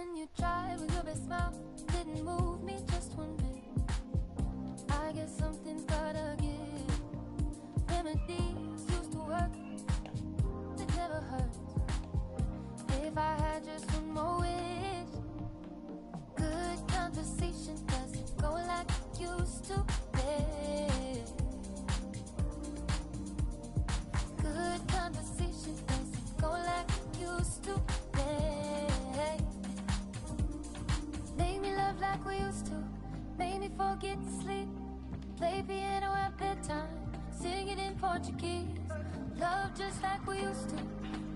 when you tried with your best smile. Didn't move me just one bit. I guess something's gotta give. Remedies used to work, it never hurts. If I had just one more wish. Good conversation doesn't go like it used to. Good conversation doesn't go like it used to. Make me love like we used to. Make me forget to sleep. Play piano at bedtime. Sing it in Portuguese. Love just like we used to.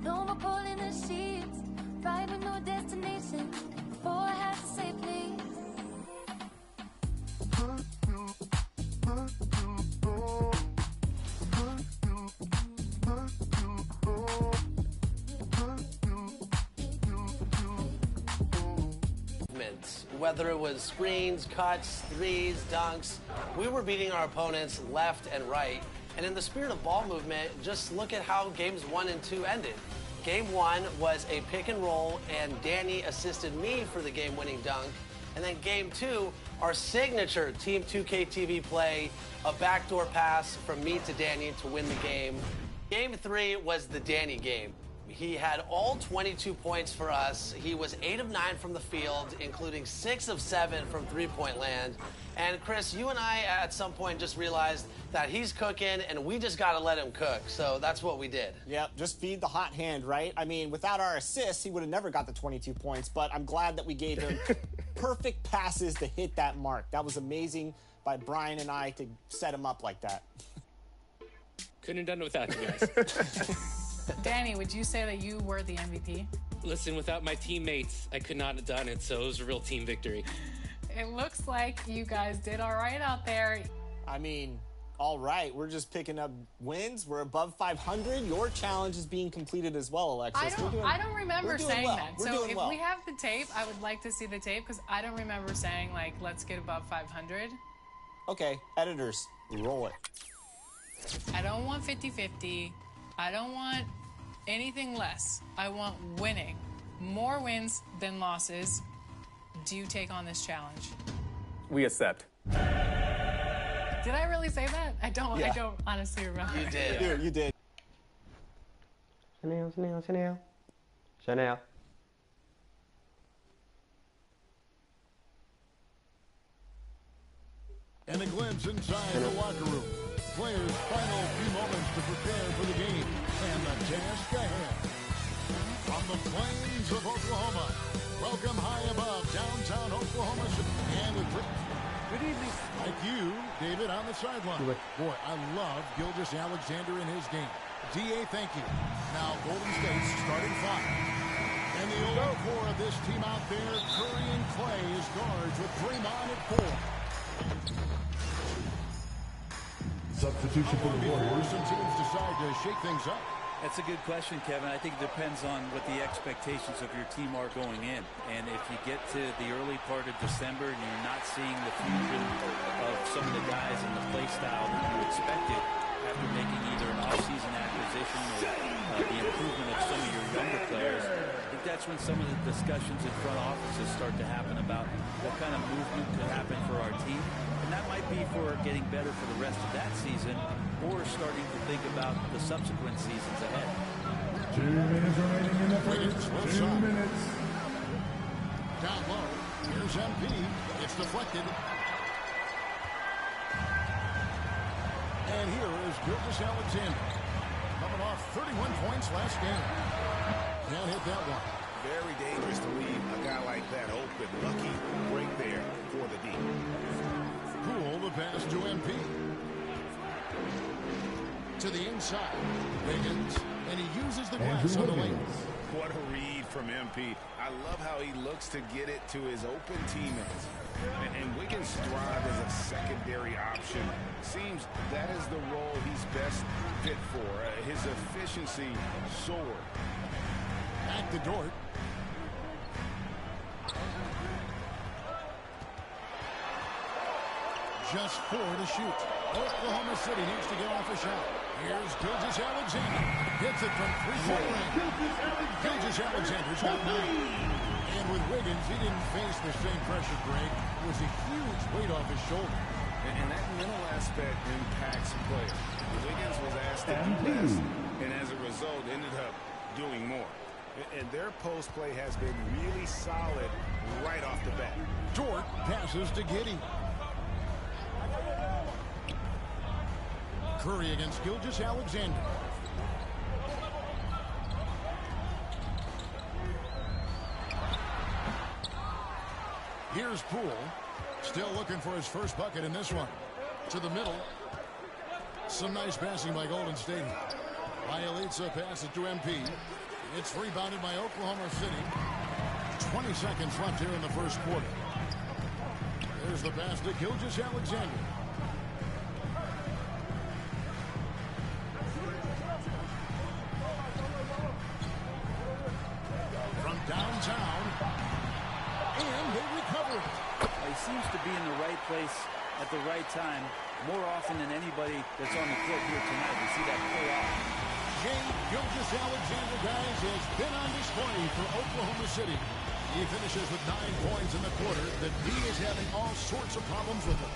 No more pulling the sheets. Right with no destination. Before I had to say please. Whether it was screens, cuts, threes, dunks, we were beating our opponents left and right. And in the spirit of ball movement, just look at how games 1 and 2 ended. Game 1 was a pick and roll, and Danny assisted me for the game-winning dunk. And then game 2, our signature Team 2K TV play, a backdoor pass from me to Danny to win the game. Game 3 was the Danny game. He had all 22 points for us. He was 8 of 9 from the field, including 6 of 7 from three-point land. And Chris, you and I at some point just realized that he's cooking and we just got to let him cook. So that's what we did. Yep, just feed the hot hand, right? I mean, without our assists, he would have never got the 22 points, but I'm glad that we gave him perfect passes to hit that mark. That was amazing by Brian and I to set him up like that. Couldn't have done it without you guys. Danny, would you say that you were the MVP? Listen, without my teammates, I could not have done it, so it was a real team victory. It looks like you guys did all right out there. I mean, all right. We're just picking up wins. We're above 500. Your challenge is being completed as well, Alexis. I don't remember saying that. So if we have the tape, I would like to see the tape because I don't remember saying, like, let's get above 500. Okay, editors, roll it. I don't want 50-50. I don't want anything less. I want winning. More wins than losses. Do you take on this challenge? We accept. Did I really say that? I don't honestly remember. You did. You did. Chanel. And a glimpse inside the locker room. Players' final few moments to prepare for the game. And the task ahead. From the plains of Oklahoma, welcome high above downtown Oklahoma City. And with good evening. Like you, David, on the sideline. Boy, I love Gilgeous Alexander in his game. D.A., thank you. Now, Golden State's starting five. And the old core of this team out there, Curry and Clay as guards with Draymond at 4. Substitution for the Warriors. Some teams decide to shake things up. That's a good question, Kevin. I think it depends on what the expectations of your team are going in. And if you get to the early part of December and you're not seeing the fusion of some of the guys and the play style that you expected after making either an off-season acquisition or the improvement of some of your younger players, I think that's when some of the discussions in front offices start to happen about what kind of movement could happen for our team. And that might be for getting better for the rest of that season or starting to think about the subsequent seasons ahead. 2 minutes remaining in the first. 2 minutes. Down low. Here's MP. It's deflected. And here is Gilgeous Alexander. Coming off 31 points last game. Can't hit that one. Very dangerous to leave a guy like that open. Lucky break there for the D. Poole the pass to MP. To the inside. Wiggins. And he uses the glass on the lane. What a read from MP. I love how he looks to get it to his open teammates. And Wiggins thrives as a secondary option. Seems that is the role he's best fit for. His efficiency soared. Back to Dort. Just 4 to shoot. Oklahoma City needs to get off a shot. Here's Gilgeous Alexander. Hits it from 3-point range. Gilgeous Alexander's got 9. And with Wiggins Wiggins, he didn't face the same pressure, Greg. It was a huge weight off his shoulder. And that mental aspect impacts players. Wiggins was asked to do less, and as a result, ended up doing more. And their post play has been really solid right off the bat. Dort passes to Giddey. Curry against Gilgeous-Alexander. Here's Poole. Still looking for his first bucket in this one. To the middle. Some nice passing by Golden State. Bielitsa passes to MP. It's rebounded by Oklahoma City. 20 seconds left here in the first quarter. There's the pass to Gilgeous-Alexander. From downtown. And they recover it. He seems to be in the right place at the right time more often than anybody that's on the court here tonight. We see that pay off. Shai Gilgeous-Alexander, guys, has been on display for Oklahoma City. He finishes with 9 points in the quarter. The D is having all sorts of problems with him.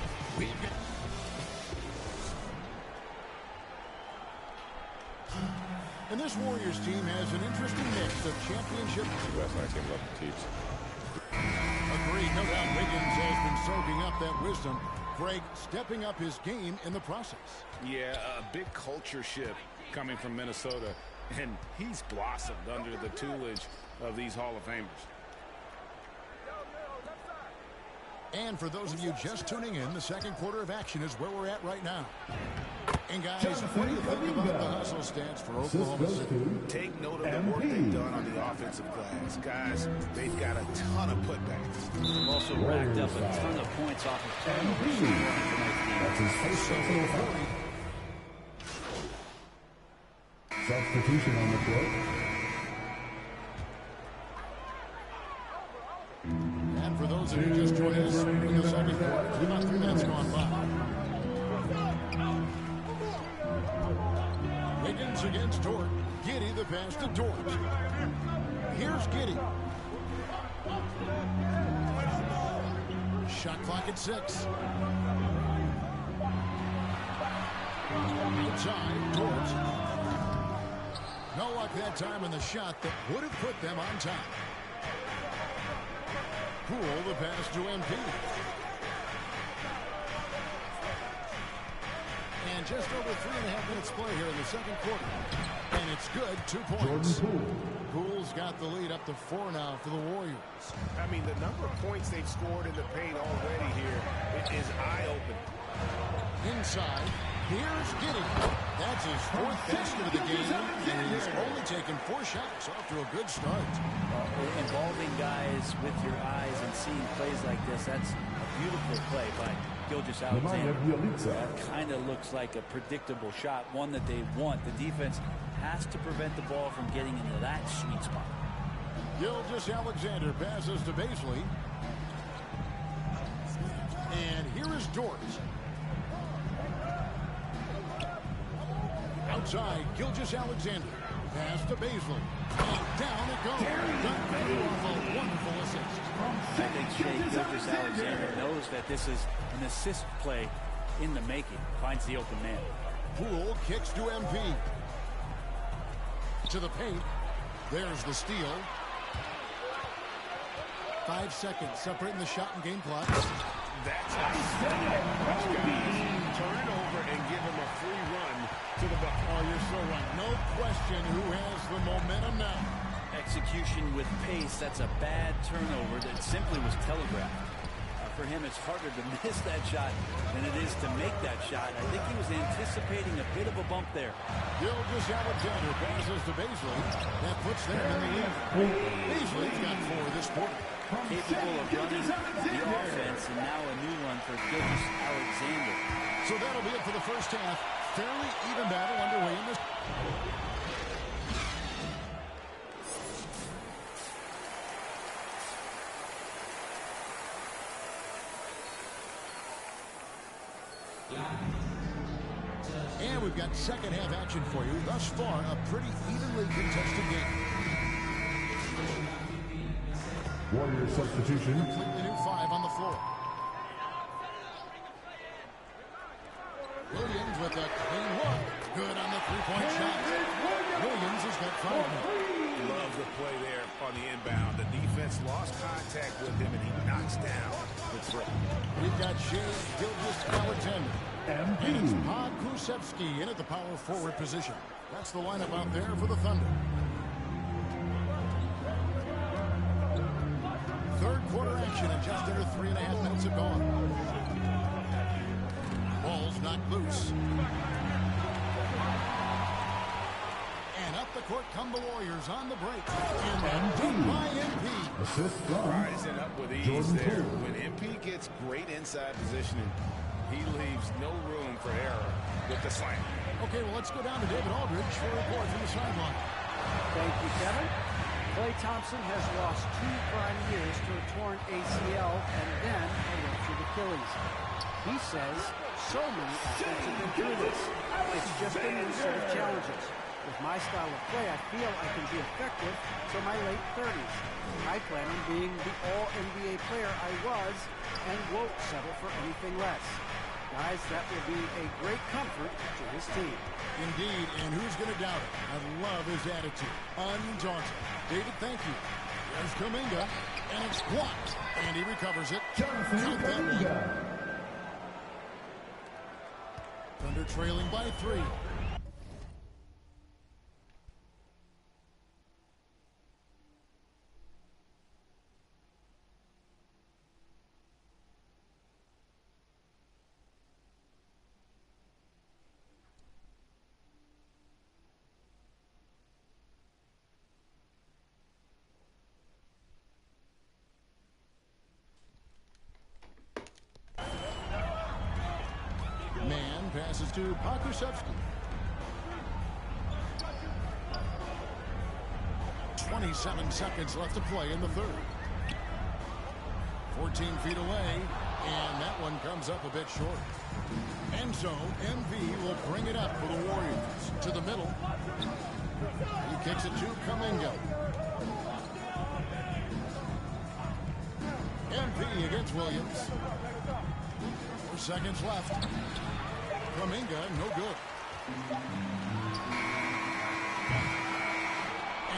And this Warriors team has an interesting mix of championship. Last night team love to teach. Agreed. No doubt Wiggins has been soaking up that wisdom. Greg stepping up his game in the process. Yeah, a big culture shift coming from Minnesota, and he's blossomed under the tutelage of these Hall of Famers. And for those of you just tuning in, the second quarter of action is where we're at right now. And guys, what do you think about the hustle stats for Oklahoma City? Take note of the work they've done on the offensive glass. Guys, they've got a ton of putbacks. They've also racked up a ton of points off of turnovers. That's his first personal foul. Substitution on the court. And for those of you just joining us in the second quarter, about 3 minutes gone by. Wiggins against Dort. Giddey the pass to Dort. Here's Giddey. Shot clock at 6. Outside, Dort. No luck that time in the shot that would have put them on top. Poole the pass to MP. And just over 3.5 minutes play here in the second quarter. And it's good, 2 points. Poole's got the lead up to 4 now for the Warriors. I mean, the number of points they've scored in the paint already here, it is eye-opening. Inside, here's Giddey. That's his 4th basket of the game, and he's only taken 4 shots off to a good start. Involving guys with your eyes and seeing plays like this, that's a beautiful play by Gilgeous-Alexander. That kind of looks like a predictable shot, one that they want. The defense has to prevent the ball from getting into that sweet spot. Gilgeous-Alexander passes to Baisley. And here is Dort. Outside, Gilgeous-Alexander. Pass to Baisley. And down it goes. A wonderful assist. I think Shai Gilgeous-Alexander knows that this is an assist play in the making. Finds the open man. Poole kicks to MP. To the paint. There's the steal. 5 seconds separating the shot and game clock. That's outstanding. Turn it over and give him a free run to the bucket. Oh, you're so right. No question who has the momentum now. Execution with pace. That's a bad turnover that simply was telegraphed. For him, it's harder to miss that shot than it is to make that shot. I think he was anticipating a bit of a bump there. Gilgeous-Alexander passes to Baisley. That puts them in the lead. Baisley's got 4 this quarter. Capable of running the offense, and now a new one for Gilgeous-Alexander. So that'll be it for the first half. Fairly even battle underway in this. And we've got second half action for you. Thus far, a pretty evenly contested game. Warrior substitution. Completely new 5 on the floor. Williams with a clean look. Good on the three-point shot. Williams has got 5 now. Love the play there on the inbound. The defense lost contact with him, and he knocks down the three. We've got Shea Gilgeous-Alexander. And it's Pokusevski in at the power forward position. That's the lineup out there for the Thunder. Third quarter action in just under 3.5 minutes have gone. Ball's knocked loose. And up the court come the Warriors on the break. And then by MP. Assist from Rising up with ease Jordan there. Poole. When MP gets great inside positioning, he leaves no room for error with the slam. Okay, well, let's go down to David Aldridge for a report from the sideline. Thank you, Kevin. Klay Thompson has lost 2 prime years to a torn ACL and then a ruptured Achilles. He says so many athletes have been through this. It's just a new set of challenges. With my style of play, I feel I can be effective till my late 30s. I plan on being the all-NBA player I was and won't settle for anything less. Guys, that will be a great comfort to his team. Indeed, and who's going to doubt it? I love his attitude. Undaunted. David, thank you. There's Kuminga, and it's blocked. And he recovers it. Count that one. Thunder trailing by 3. Man passes to Pokusevski. 27 seconds left to play in the third. 14 feet away, and that one comes up a bit short. And so MV will bring it up for the Warriors. To the middle. He kicks it to Kuminga. MP against Williams. 4 seconds left. Kuminga, no good.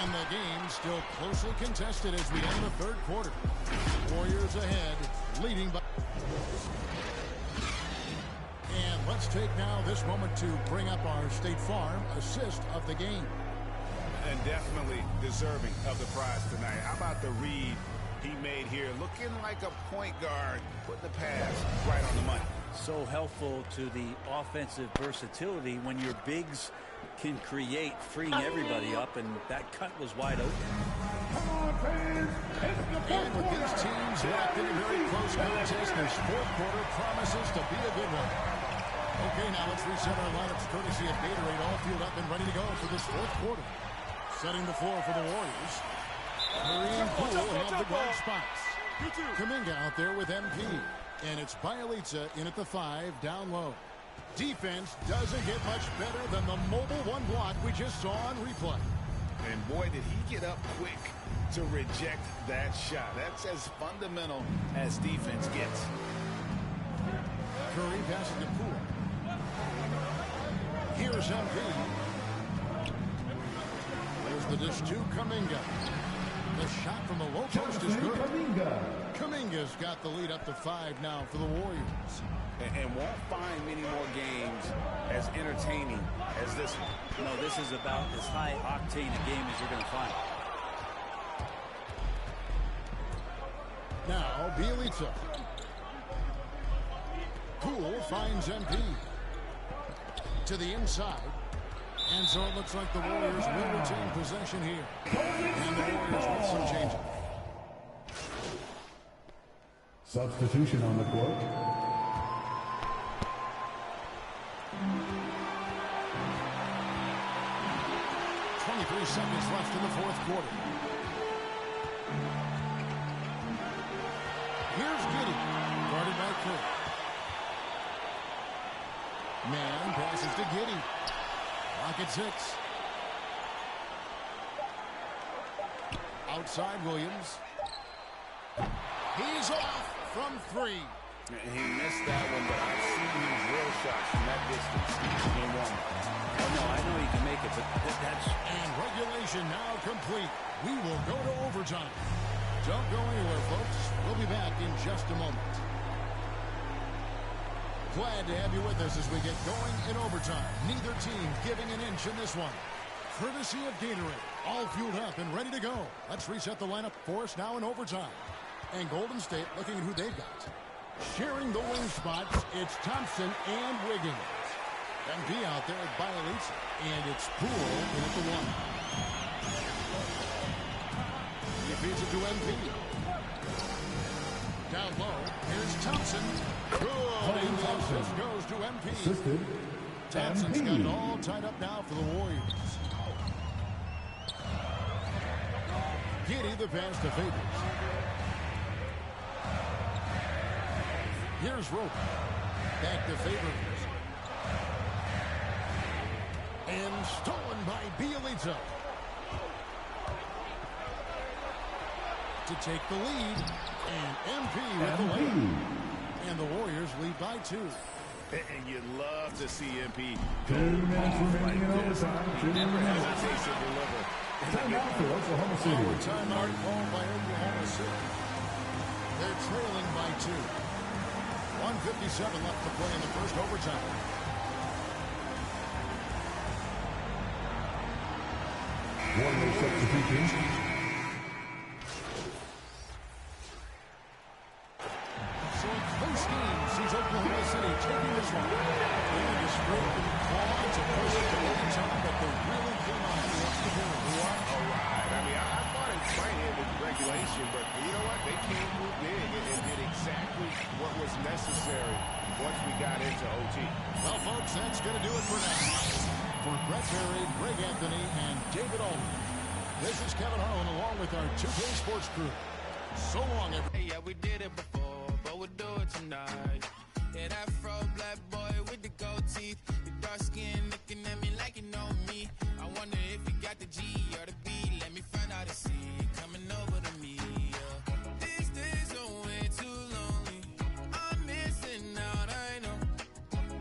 And the game still closely contested as we end the third quarter. Warriors ahead, leading by... And let's take now this moment to bring up our State Farm assist of the game. And definitely deserving of the prize tonight. How about the read he made here? Looking like a point guard, putting the pass right on the money. So helpful to the offensive versatility when your bigs can create, freeing everybody up, and that cut was wide open. And with these teams locked in a very close contest, this fourth quarter promises to be a good one. Okay, now let's reset our lineups courtesy of Gatorade, all fueled up and ready to go for this fourth quarter. Setting the floor for the Warriors. Curry and Poole have the guard spots. Kuminga out there with MP. And it's Bielitsa in at the 5, down low. Defense doesn't get much better than the mobile one block we just saw on replay. And boy, did he get up quick to reject that shot. That's as fundamental as defense gets. Curry passing to Poole. Here's MP. There's the dish to Kuminga. The shot from the low post is good. Kuminga's got the lead up to 5 now for the Warriors. And won't find many more games as entertaining as this one. No, this is about as high octane a game as you're going to find. Now, Bielitsa. Poole finds MP. To the inside. And so it looks like the Warriors will retain possession here. And the Warriors with some changes. Substitution on the court. Seconds left in the fourth quarter. Here's Giddey, guarded by Curry. Man passes to Giddey. Clock at 6. Outside Williams. He's off from 3. He missed that one, but I've seen him drill shots from that distance. Game 1. Oh, no, I know he can make it, but that's... And regulation now complete. We will go to overtime. Don't go anywhere, folks. We'll be back in just a moment. Glad to have you with us as we get going in overtime. Neither team giving an inch in this one. Courtesy of Gatorade. All fueled up and ready to go. Let's reset the lineup for us now in overtime. And Golden State looking at who they've got. Sharing the wing spots, it's Thompson and Wiggins. MP out there at Bielitsa. And it's Poole in at the 1. He feeds it to MP. Down low, here's Thompson. Good. And just goes to MP. Assisted. Thompson's got it all tied up now for the Warriors. Giddey the pass to Favors. Here's Rope. Back to Favors. And stolen by Bielitsa. To take the lead. And MP with the layup. And the Warriors lead by 2. And you'd love to see MP go 2 minutes remaining in like this. overtime. Never hesitates to deliver. Timeout for Oklahoma City. Timeout called by Oklahoma City. They're trailing by 2. 1:57 left to play in the first overtime. Warriors substitution. So a close game sees Oklahoma City taking this one. They just straight to the claw to push it to overtime, but they really came on the extra point. What a ride. I mean, I thought it might end with regulation, but you know what? They came through big and did exactly what was necessary once we got into OT. Well, folks, that's going to do it for now. For Brett Berry, Greg Anthony, and David Allman, this is Kevin Harlan along with our 2K Sports crew. So long, everyone. Hey, yeah, we did it before, but we'll do it tonight. Yeah, that fro black boy with the gold teeth. The dark skin looking at me like you know me. I wonder if you got the G or the B. Let me find out and see. Coming over to me, yeah. These days are way too lonely. I'm missing out, I know.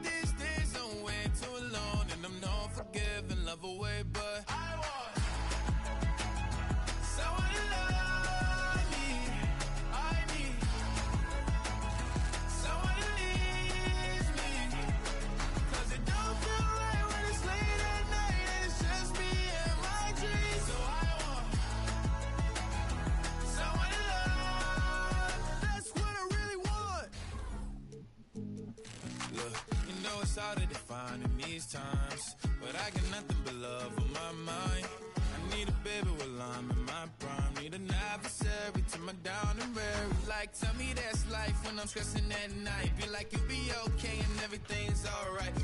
These days are way too alone. And I'm not forgiving, love away, but I want someone to love me. I need someone to leave me. 'Cause it don't feel right when it's late at night and it's just me and my dreams. So I want someone to love. That's what I really want. Look, you know it's hard to define in these times, but I got nothing but love on my mind. I need a baby while I'm in my prime. Need an adversary to my down and weary. Like, tell me that's life when I'm stressing at night. Be like, you'll be okay and everything's alright.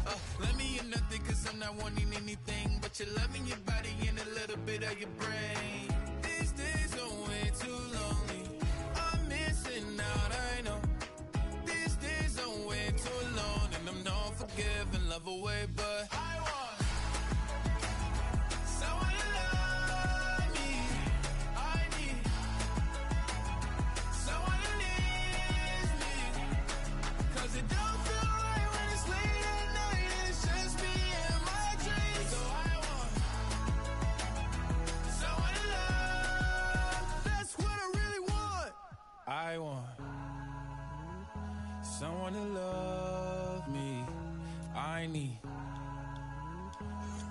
Let me in nothing 'cause I'm not wanting anything but your love in your body and a little bit of your brain. These days are way too lonely. I'm missing out, I know. These days are way too alone and I'm not forgiving, love away, but I want someone to love me. I need someone to leave me. 'Cause it don't feel right when it's late at night and it's just me and my dreams. So I want someone to love. That's what I really want. I want someone to love me. I need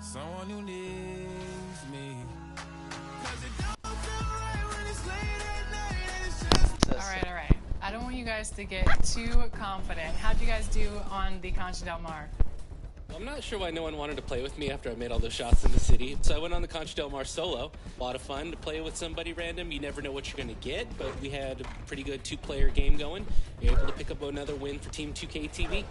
someone who needs me. 'Cause it don't feel right when it's late at night and it's just All right. I don't want you guys to get too confident. How'd you guys do on the Concha Del Mar? I'm not sure why no one wanted to play with me after I made all those shots in the city. So I went on the Concha Del Mar solo. A lot of fun to play with somebody random. You never know what you're going to get, but we had a pretty good 2-player game going. We were able to pick up another win for Team 2K TV.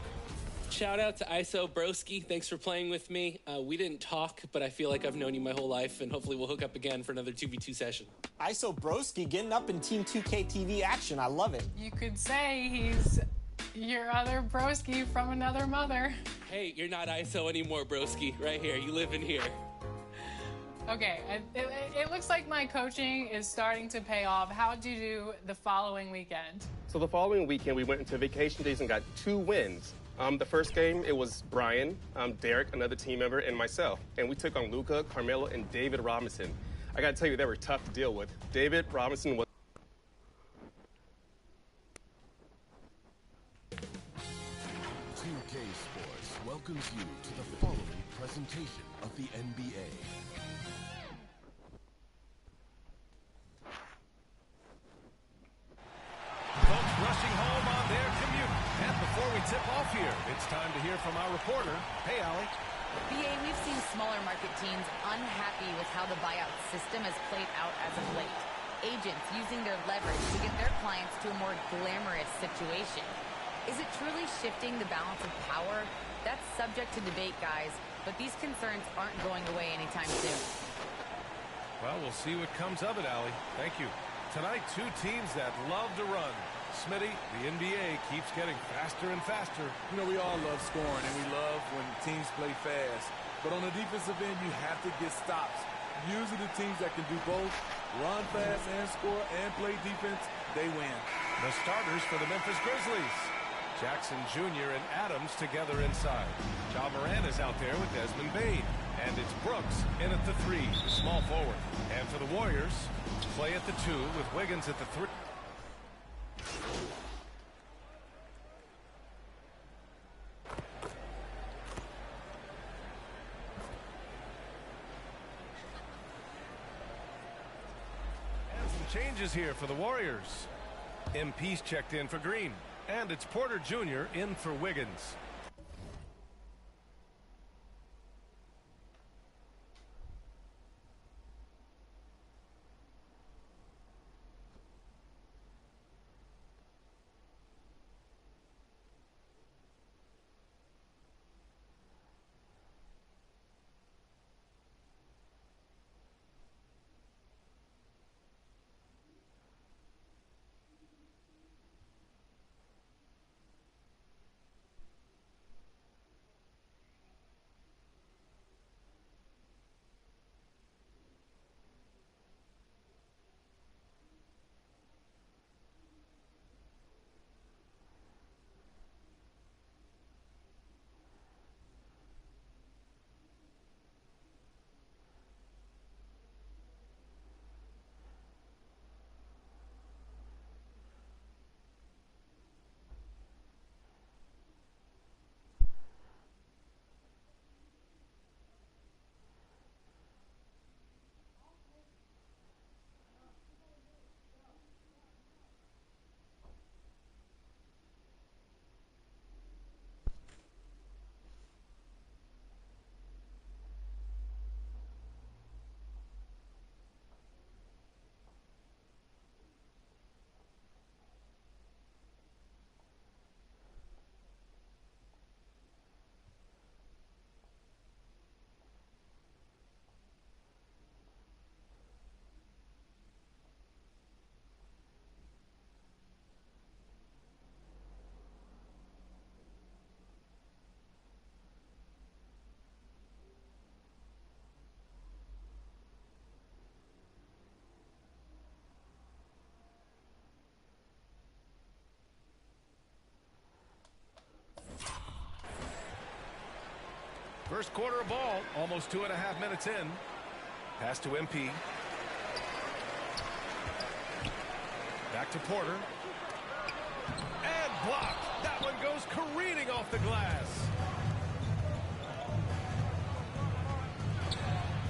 Shout out to ISO Broski. Thanks for playing with me. We didn't talk, but I feel like I've known you my whole life, and hopefully we'll hook up again for another 2v2 session. ISO Broski getting up in Team 2K TV action. I love it. You could say he's your other broski from another mother. Hey, you're not ISO anymore, Broski. Right here. You live in here. Okay, it looks like my coaching is starting to pay off. How'd you do the following weekend? So the following weekend, we went into vacation days and got 2 wins. The first game, it was Brian, Derek, another team member, and myself. And we took on Luca, Carmelo, and David Robinson. I got to tell you, they were tough to deal with. David Robinson was... 2K Sports welcomes you to the following presentation of the NBA. Folks rushing home on their commute. And before we tip off here, it's time to hear from our reporter. Hey, Allie. BA, we've seen smaller market teams unhappy with how the buyout system has played out as of late. Agents using their leverage to get their clients to a more glamorous situation. Is it truly shifting the balance of power? That's subject to debate, guys, but these concerns aren't going away anytime soon. Well, we'll see what comes of it, Allie. Thank you. Tonight, 2 teams that love to run. Smitty, the NBA keeps getting faster and faster. You know, we all love scoring, and we love when teams play fast. But on the defensive end, you have to get stops. Usually the teams that can do both, run fast and score and play defense, they win. The starters for the Memphis Grizzlies. Jackson Jr. and Adams together inside. Ja Morant is out there with Desmond Bane. And it's Brooks in at the 3, the small forward. And for the Warriors, Clay at the 2 with Wiggins at the 3. And some changes here for the Warriors. MP's checked in for Green. And it's Porter Jr. in for Wiggins. First quarter of ball, almost 2.5 minutes in. Pass to MP. Back to Porter. And blocked. That one goes careening off the glass.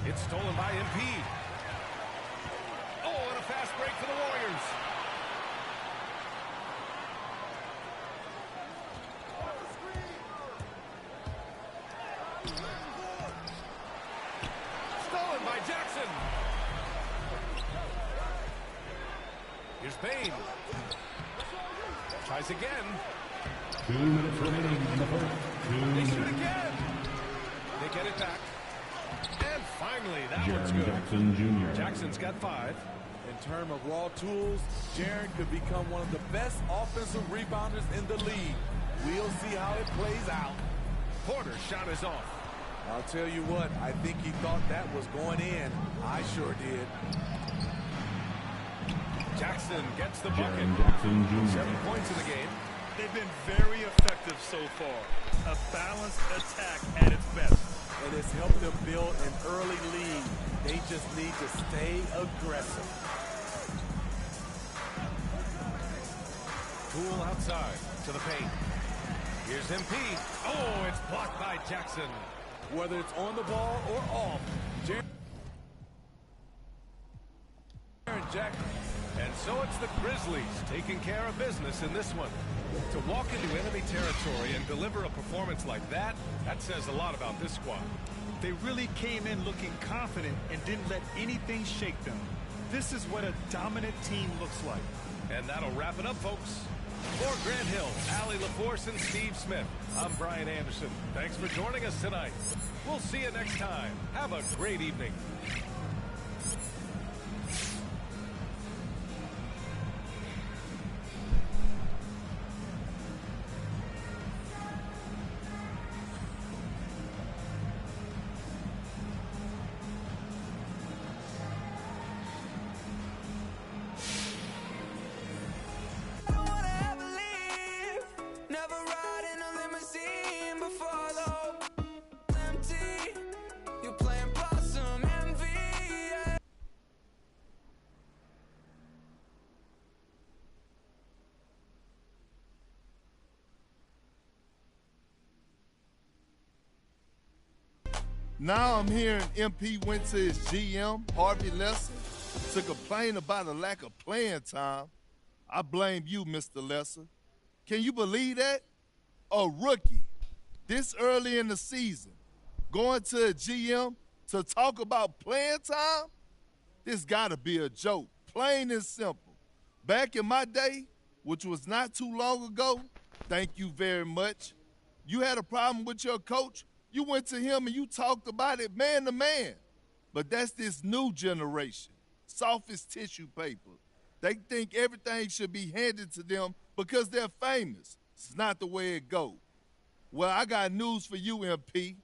It's stolen by MP. Oh, and a fast break for the Warriors. Stolen by Jackson. Here's Bane. Tries again. 2 minutes remaining in the first. They shoot again. They get it back. And finally, that one's good. Jackson Jr. Jackson's got 5. In terms of raw tools, Jaren could become one of the best offensive rebounders in the league. We'll see how it plays out. Porter's shot is off. I'll tell you what, I think he thought that was going in. I sure did. Jackson gets the bucket. Jackson Jr. 7 points in the game. They've been very effective so far. A balanced attack at its best. And it's helped them build an early lead. They just need to stay aggressive. Poole outside to the paint. Here's MP. Oh, it's blocked by Jackson. Whether it's on the ball or off, Jaren Jackson. And so it's the Grizzlies taking care of business in this one. To walk into enemy territory and deliver a performance like that, that says a lot about this squad. They really came in looking confident and didn't let anything shake them. This is what a dominant team looks like. And that'll wrap it up, folks. For Grant Hill, Allie LaForce, and Steve Smith, I'm Brian Anderson. Thanks for joining us tonight. We'll see you next time. Have a great evening. Now I'm hearing MP went to his GM, Harvey Lesser, to complain about a lack of playing time. I blame you, Mr. Lesser. Can you believe that? A rookie, this early in the season, going to a GM to talk about playing time? This gotta be a joke, plain and simple. Back in my day, which was not too long ago, thank you very much, you had a problem with your coach, you went to him and you talked about it man to man. But that's this new generation, soft as tissue paper. They think everything should be handed to them because they're famous. It's not the way it goes. Well, I got news for you, MP.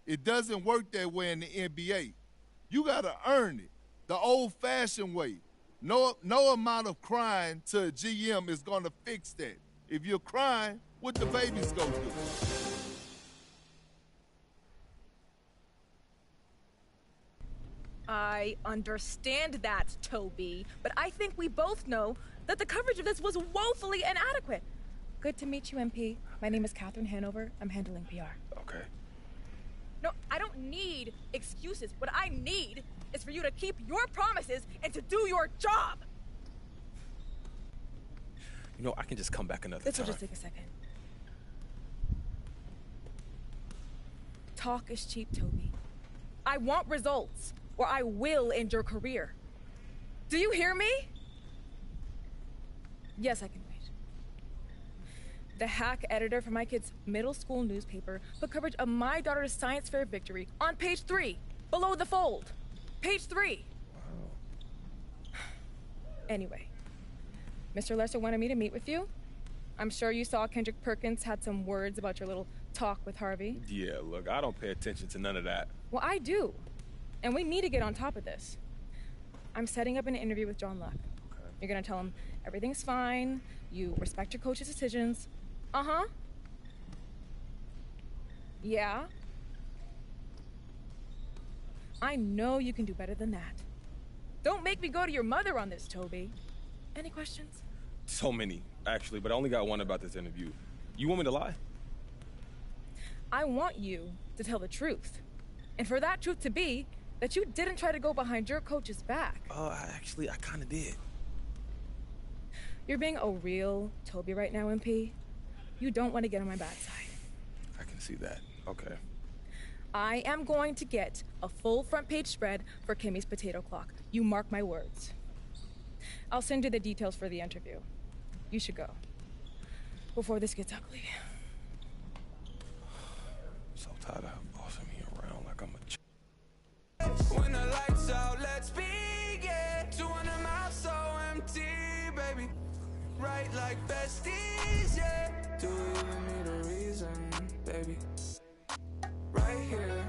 It doesn't work that way in the NBA. You gotta earn it, the old-fashioned way. No amount of crying to a GM is gonna fix that. If you're crying, what the babies gonna do? I understand that, Toby, but I think we both know that the coverage of this was woefully inadequate. Good to meet you, MP. My name is Catherine Hanover. I'm handling PR. Okay. No, I don't need excuses. What I need is for you to keep your promises and to do your job. You know, I can just come back another This time. will just take a second. Talk is cheap, Toby. I want results, or I will end your career. Do you hear me? Yes, I can wait. The hack editor for my kid's middle school newspaper put coverage of my daughter's science fair victory on page 3, below the fold. Page 3. Wow. Anyway, Mr. Lesser wanted me to meet with you. I'm sure you saw Kendrick Perkins had some words about your little talk with Harvey. Yeah, look, I don't pay attention to none of that. Well, I do. And we need to get on top of this. I'm setting up an interview with John Luck. Okay. You're gonna tell him everything's fine, you respect your coach's decisions. Uh-huh. Yeah? I know you can do better than that. Don't make me go to your mother on this, Toby. Any questions? So many, actually, but I only got one about this interview. You want me to lie? I want you to tell the truth. And for that truth to be that you didn't try to go behind your coach's back. Actually, I kind of did. You're being a real Toby right now, MP. You don't want to get on my bad side. I can see that. Okay. I am going to get a full front page spread for Kimmy's Potato Clock. You mark my words. I'll send you the details for the interview. You should go. Before this gets ugly. So tired of bossing me around like I'm a When the lights out, let's begin. 200 miles so empty, baby. Right like besties, yeah. Do we even need a reason, baby? Right here,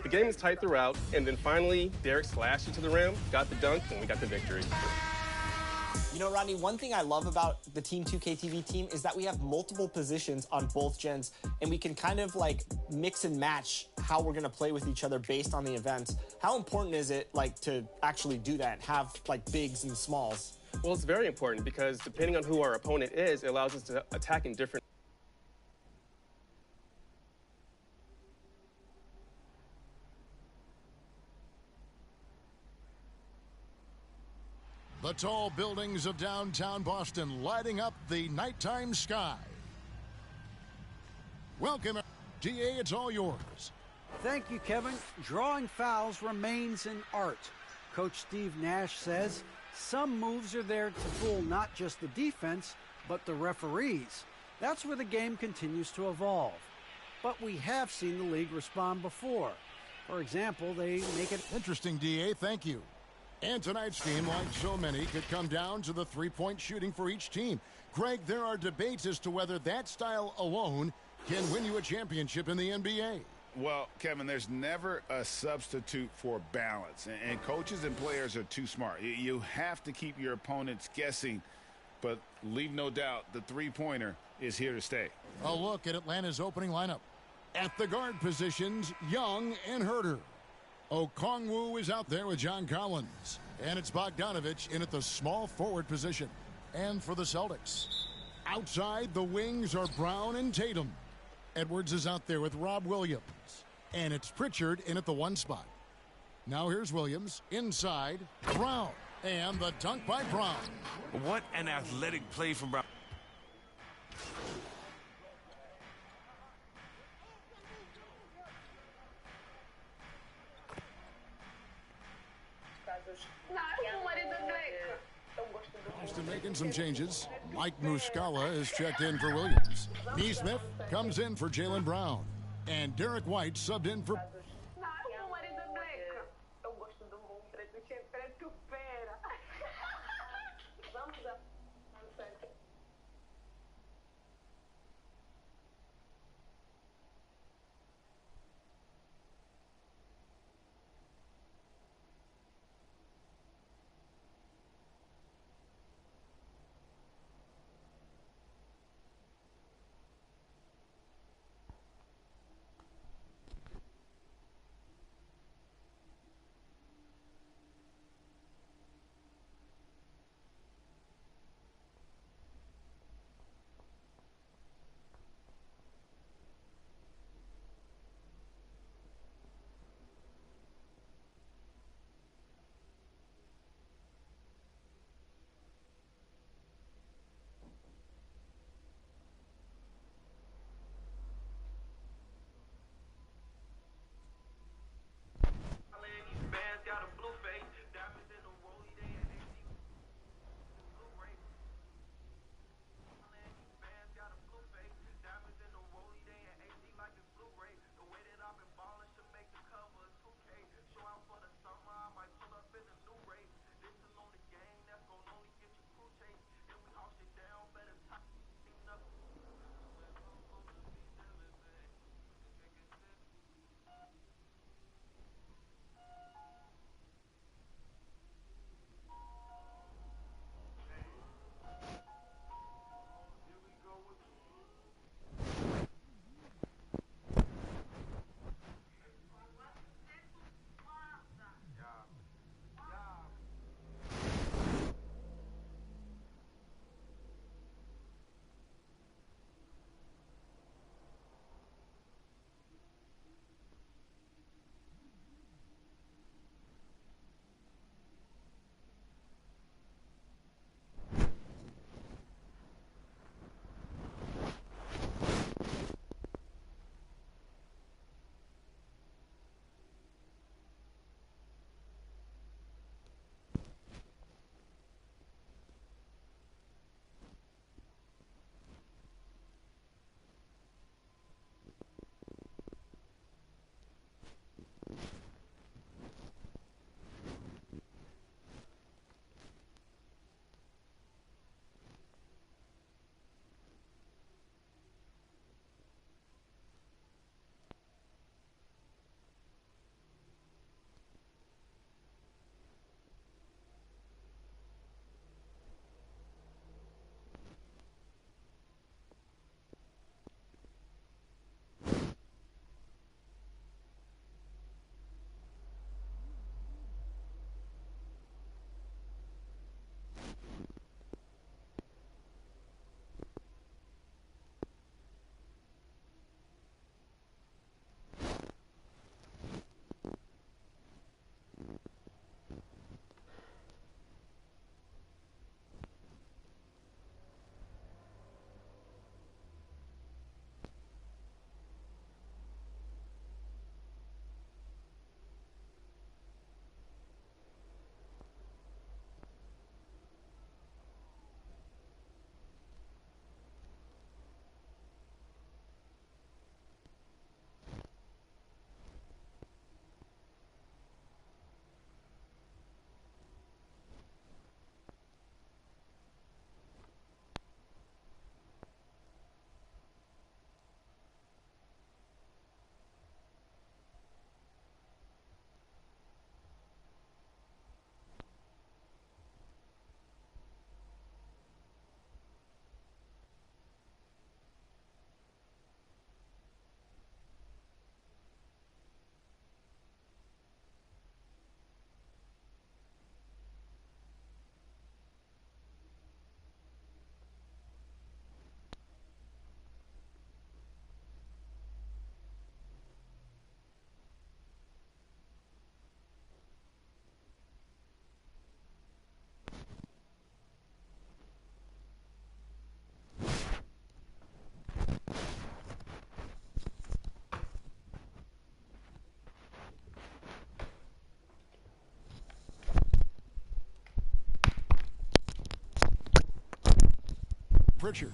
The game was tight throughout, and then finally, Derek slashed it to the rim, got the dunk, and we got the victory. You know, Rodney, one thing I love about the Team 2K TV team is that we have multiple positions on both gens, and we can kind of like mix and match how we're going to play with each other based on the event. How important is it like to actually do that, have like bigs and smalls? Well, it's very important because depending on who our opponent is, it allows us to attack in different. The tall buildings of downtown Boston lighting up the nighttime sky. Welcome, DA, it's all yours. Thank you, Kevin. Drawing fouls remains an art. Coach Steve Nash says some moves are there to fool not just the defense, but the referees. That's where the game continues to evolve. But we have seen the league respond before. For example, they make it... Interesting, DA, thank you. And tonight's game, like so many, could come down to the three-point shooting for each team. Greg, there are debates as to whether that style alone can win you a championship in the NBA. Well, Kevin, there's never a substitute for balance, and coaches and players are too smart. You have to keep your opponents guessing, but leave no doubt the three-pointer is here to stay. A look at Atlanta's opening lineup. At the guard positions, Young and Herter. Okongwu is out there with John Collins. And it's Bogdanovich in at the small forward position. And for the Celtics, outside the wings are Brown and Tatum. Edwards is out there with Rob Williams. And it's Pritchard in at the one spot. Now here's Williams. Inside, Brown. And the dunk by Brown. What an athletic play from Brown. Boston making some changes. Mike Muscala is checked in for Williams. Neesmith comes in for Jaylen Brown. And Derek White subbed in for... Pritchard.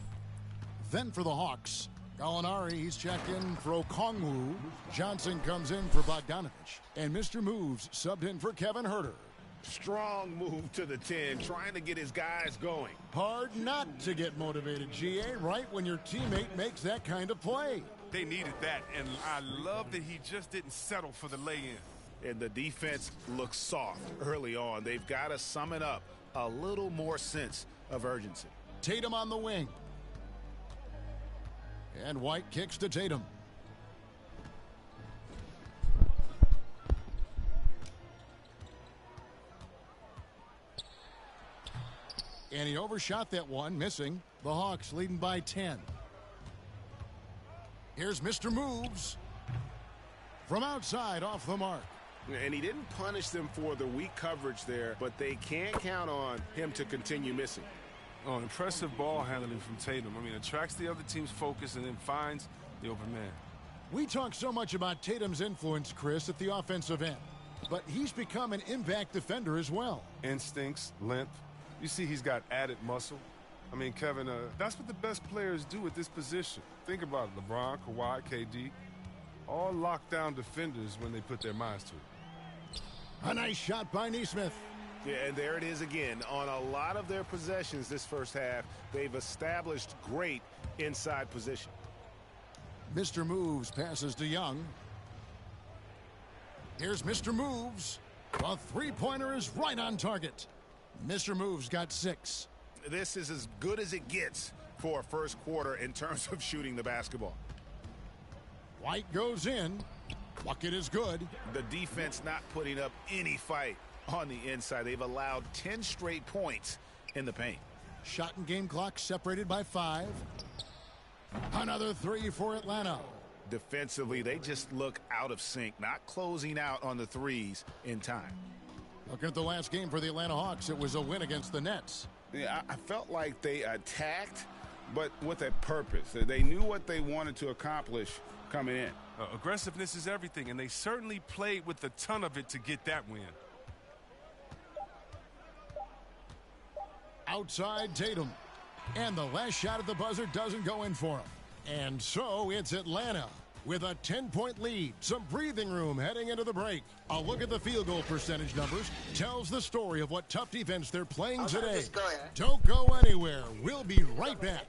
Then for the Hawks, Gallinari, he's checked in for Okongwu. Johnson comes in for Bogdanovich. And Mr. Moves subbed in for Kevin Herter. Strong move to the 10, trying to get his guys going. Hard not to get motivated, GA, right when your teammate makes that kind of play. They needed that, and I love that he just didn't settle for the lay-in. And the defense looks soft early on. They've got to sum it up. A little more sense of urgency. Tatum on the wing. And White kicks to Tatum. And he overshot that one, missing. The Hawks leading by 10. Here's Mr. Moves. From outside, off the mark. And he didn't punish them for the weak coverage there, but they can't count on him to continue missing. Oh, impressive ball handling from Tatum. I mean, attracts the other team's focus and then finds the open man. We talk so much about Tatum's influence, Chris, at the offensive end. But he's become an impact defender as well. Instincts, length. You see he's got added muscle. I mean, Kevin, that's what the best players do at this position. Think about it. LeBron, Kawhi, KD, all lockdown defenders when they put their minds to it. A nice shot by Nesmith. Yeah, and there it is again. On a lot of their possessions this first half, they've established great inside position. Mr. Moves passes to Young. Here's Mr. Moves. A three-pointer is right on target. Mr. Moves got 6. This is as good as it gets for a first quarter in terms of shooting the basketball. White goes in. Bucket is good. The defense not putting up any fight on the inside. They've allowed 10 straight points in the paint. Shot and game clock separated by 5. Another 3 for Atlanta. Defensively, they just look out of sync, not closing out on the threes in time. Looking at the last game for the Atlanta Hawks, it was a win against the Nets. Yeah, I felt like they attacked, but with a purpose. They knew what they wanted to accomplish coming in. Aggressiveness is everything, and they certainly played with a ton of it to get that win. Outside Tatum. And the last shot at the buzzer doesn't go in for him. And so it's Atlanta with a 10-point lead. Some breathing room heading into the break. A look at the field goal percentage numbers tells the story of what tough defense they're playing today. Don't go anywhere. We'll be right back.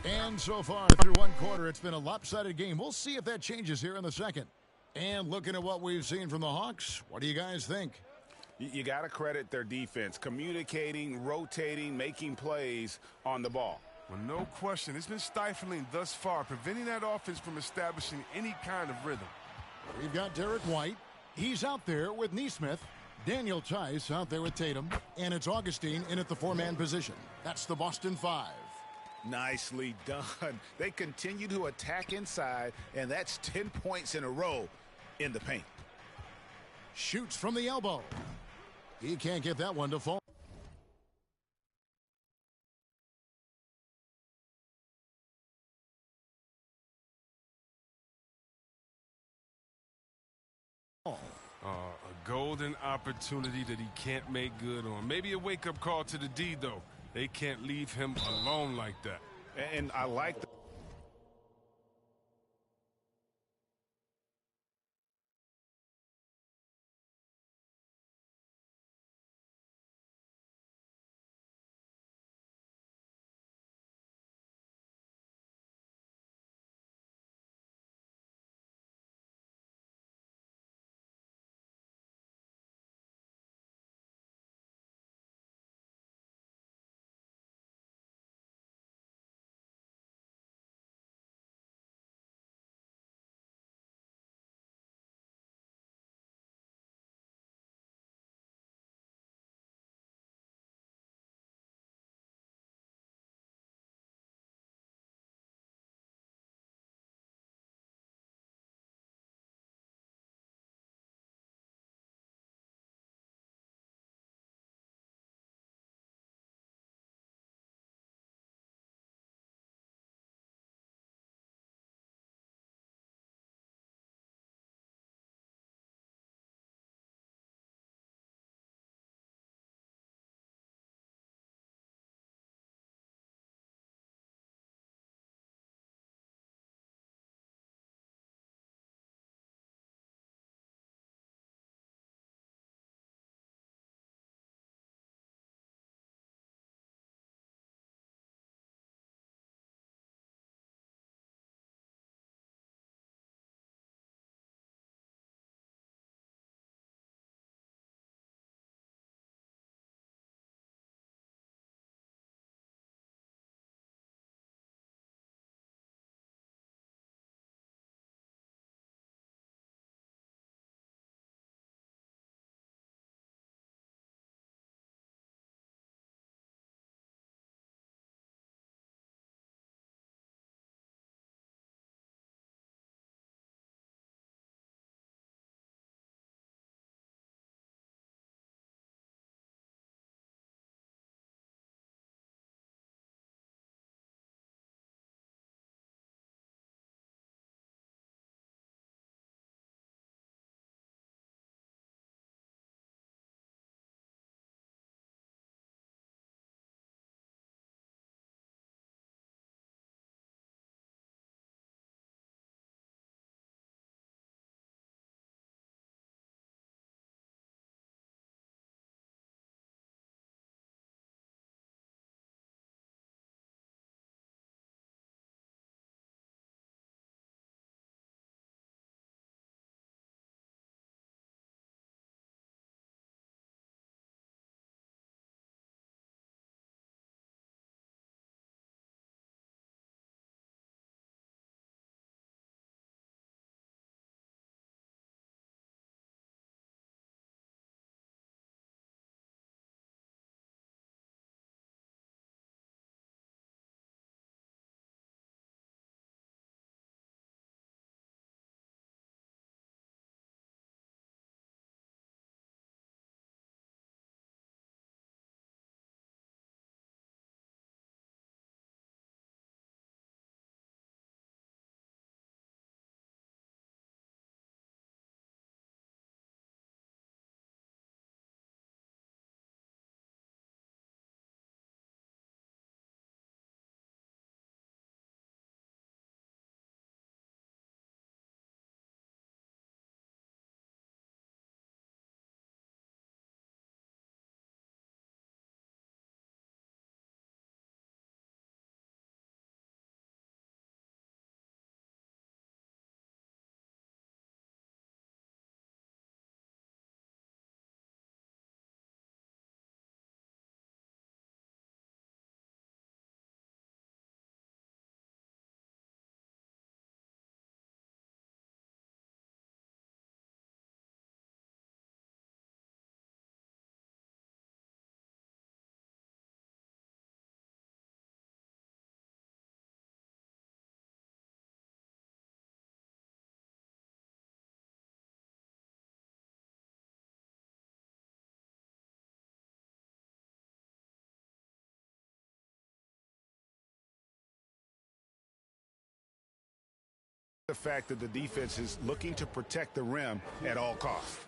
And so far through one quarter, it's been a lopsided game. We'll see if that changes here in the second. And looking at what we've seen from the Hawks, what do you guys think? You got to credit their defense, communicating, rotating, making plays on the ball. Well, no question. It's been stifling thus far, preventing that offense from establishing any kind of rhythm. We've got Derek White. He's out there with Nesmith. Daniel Tice out there with Tatum. And it's Augustine in at the 4-man position. That's the Boston 5. Nicely done. They continue to attack inside, and that's 10 points in a row in the paint. Shoots from the elbow. He can't get that one to fall. A golden opportunity that he can't make good on. Maybe a wake-up call to the D, though. They can't leave him alone like that. And I like the the fact that the defense is looking to protect the rim at all costs.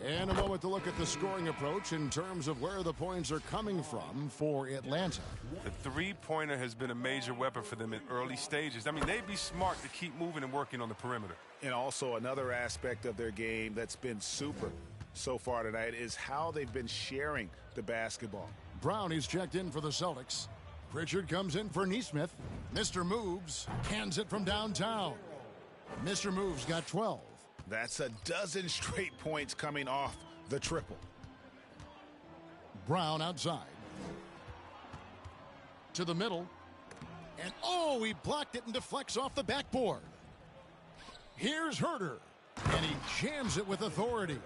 And a moment to look at the scoring approach in terms of where the points are coming from for Atlanta. The three-pointer has been a major weapon for them in early stages. I mean, they'd be smart to keep moving and working on the perimeter. And also another aspect of their game that's been super so far tonight is how they've been sharing the basketball. Brown is checked in for the Celtics. Pritchard comes in for Nesmith. Mr. Moves hands it from downtown. Mr. Moves got 12. That's a dozen straight points coming off the triple. Brown outside. To the middle. And oh, he blocked it and deflects off the backboard. Here's Herder. And he jams it with authority.